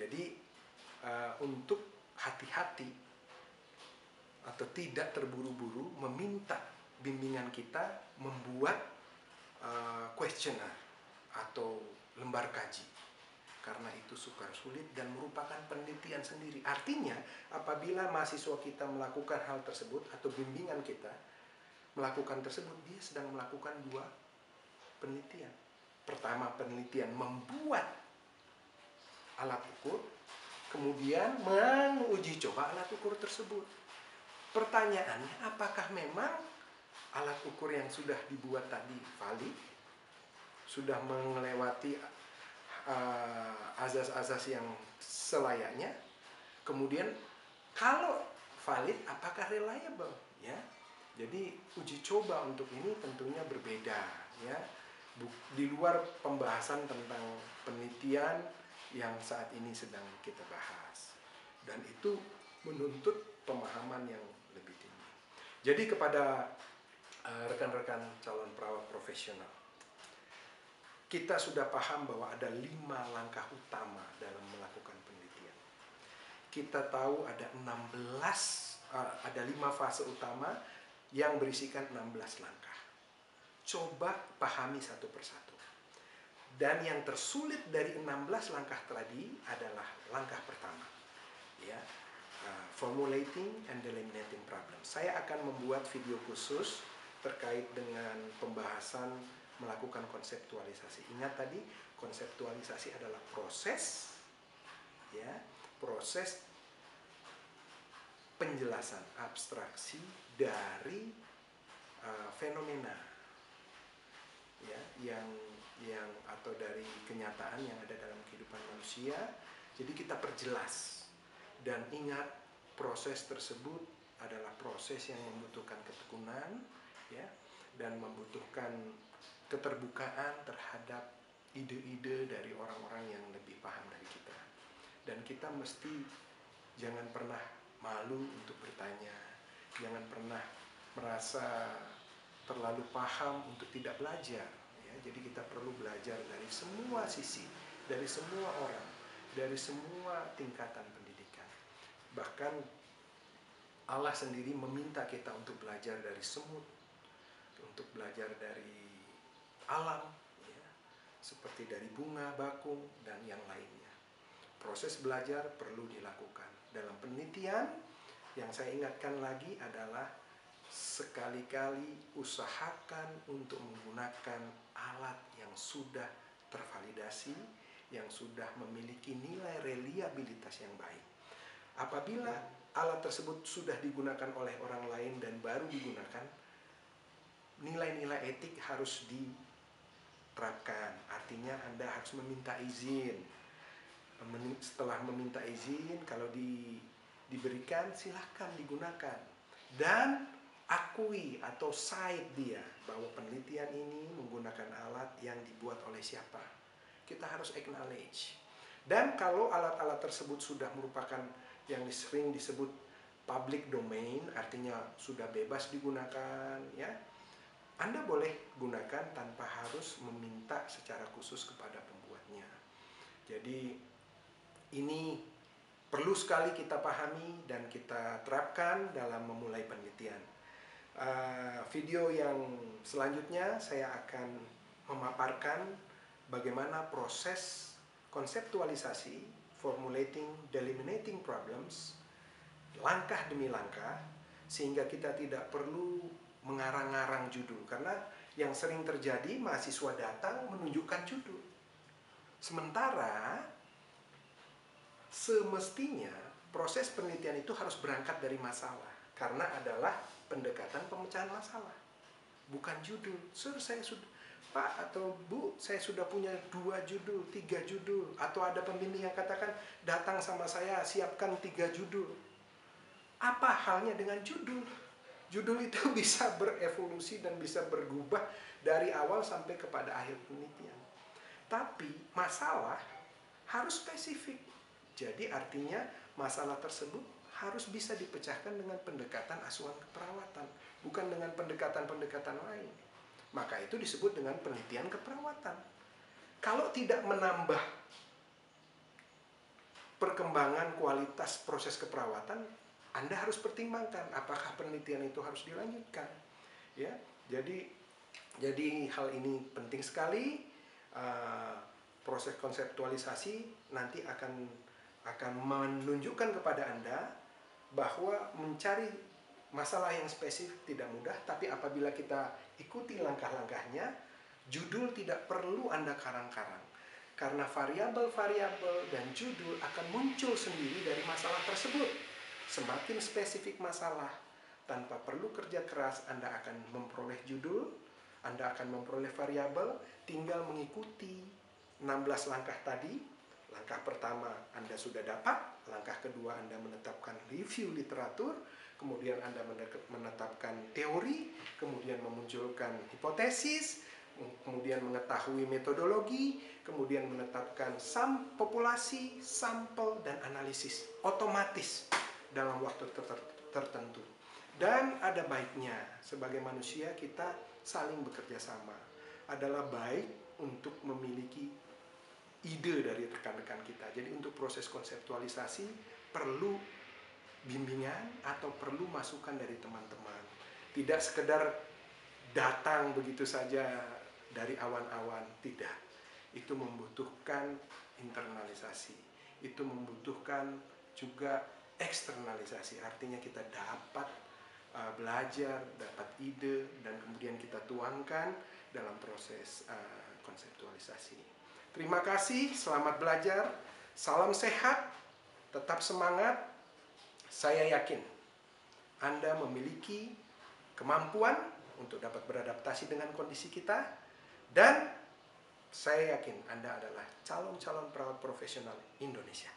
Jadi untuk hati-hati atau tidak terburu-buru meminta bimbingan kita membuat questionnaire atau lembar kaji, karena itu sukar sulit dan merupakan penelitian sendiri. Artinya apabila mahasiswa kita melakukan hal tersebut atau bimbingan kita melakukan tersebut, dia sedang melakukan dua penelitian. Pertama, penelitian membuat alat ukur, kemudian menguji coba alat ukur tersebut. Pertanyaannya, apakah memang alat ukur yang sudah dibuat tadi valid, sudah melewati azas-azas yang selayaknya? Kemudian kalau valid, apakah reliable? Ya, jadi uji coba untuk ini tentunya berbeda, ya, di luar pembahasan tentang penelitian yang saat ini sedang kita bahas, dan itu menuntut pemahaman yang lebih tinggi. Jadi kepada rekan-rekan calon perawat profesional, kita sudah paham bahwa ada 5 langkah utama dalam melakukan penelitian. Kita tahu ada 5 fase utama yang berisikan 16 langkah. Coba pahami satu persatu. Dan yang tersulit dari 16 langkah tadi adalah langkah pertama, ya, formulating and delimiting problem. Saya akan membuat video khusus terkait dengan pembahasan melakukan konseptualisasi. Ingat tadi, konseptualisasi adalah proses, ya, proses penjelasan abstraksi dari fenomena, ya, yang atau dari kenyataan yang ada dalam kehidupan manusia. Jadi kita perjelas, dan ingat, proses tersebut adalah proses yang membutuhkan ketekunan, ya, dan membutuhkan keterbukaan terhadap ide-ide dari orang-orang yang lebih paham dari kita. Dan kita mesti jangan pernah malu untuk bertanya, jangan pernah merasa terlalu paham untuk tidak belajar, ya. Jadi kita perlu belajar dari semua sisi, dari semua orang, dari semua tingkatan pendidikan. Bahkan Allah sendiri meminta kita untuk belajar dari semut, untuk belajar dari alam, ya, seperti dari bunga, bakung, dan yang lainnya. Proses belajar perlu dilakukan. Dalam penelitian, yang saya ingatkan lagi adalah sekali-kali usahakan untuk menggunakan alat yang sudah tervalidasi, yang sudah memiliki nilai reliabilitas yang baik. Apabila alat tersebut sudah digunakan oleh orang lain dan baru digunakan, nilai-nilai etik harus diterapkan. Artinya Anda harus meminta izin. Setelah meminta izin, kalau diberikan, silahkan digunakan. Dan akui atau cite dia bahwa penelitian ini menggunakan alat yang dibuat oleh siapa. Kita harus acknowledge. Dan kalau alat-alat tersebut sudah merupakan yang sering disebut public domain, artinya sudah bebas digunakan, ya, Anda boleh gunakan tanpa harus meminta secara khusus kepada pembuatnya. Jadi ini perlu sekali kita pahami dan kita terapkan dalam memulai penelitian. Video yang selanjutnya saya akan memaparkan bagaimana proses konseptualisasi, formulating, delimiting problems, langkah demi langkah, sehingga kita tidak perlu mengarang-arang judul. Karena yang sering terjadi, mahasiswa datang menunjukkan judul. Sementara semestinya proses penelitian itu harus berangkat dari masalah, karena adalah pendekatan pemecahan masalah, bukan judul. Saya sudah, Pak atau Bu, saya sudah punya 2 judul, 3 judul. Atau ada pembimbing yang katakan, datang sama saya, siapkan 3 judul. Apa halnya dengan judul? Judul itu bisa berevolusi dan bisa berubah dari awal sampai kepada akhir penelitian. Tapi masalah harus spesifik. Jadi artinya masalah tersebut harus bisa dipecahkan dengan pendekatan asuhan keperawatan, bukan dengan pendekatan-pendekatan lain. Maka itu disebut dengan penelitian keperawatan. Kalau tidak menambah perkembangan kualitas proses keperawatan, Anda harus pertimbangkan apakah penelitian itu harus dilanjutkan. Ya, jadi hal ini penting sekali. Proses konseptualisasi nanti akan menunjukkan kepada Anda bahwa mencari masalah yang spesifik tidak mudah, tapi apabila kita ikuti langkah-langkahnya, judul tidak perlu Anda karang-karang. Karena variabel-variabel dan judul akan muncul sendiri dari masalah tersebut. Semakin spesifik masalah, tanpa perlu kerja keras, Anda akan memperoleh judul, Anda akan memperoleh variabel, tinggal mengikuti 16 langkah tadi. Langkah pertama Anda sudah dapat, langkah kedua Anda menetapkan review literatur, kemudian Anda menetapkan teori, kemudian memunculkan hipotesis, kemudian mengetahui metodologi, kemudian menetapkan populasi, sampel, dan analisis otomatis dalam waktu tertentu. Dan ada baiknya sebagai manusia kita saling bekerja sama. Adalah baik untuk memiliki ide dari rekan-rekan kita. Jadi untuk proses konseptualisasi perlu bimbingan atau perlu masukan dari teman-teman. Tidak sekedar datang begitu saja dari awan-awan, tidak. Itu membutuhkan internalisasi. Itu membutuhkan juga eksternalisasi. Artinya kita dapat belajar, dapat ide, dan kemudian kita tuangkan dalam proses konseptualisasi. Terima kasih, selamat belajar, salam sehat, tetap semangat. Saya yakin Anda memiliki kemampuan untuk dapat beradaptasi dengan kondisi kita, dan saya yakin Anda adalah calon-calon perawat profesional Indonesia.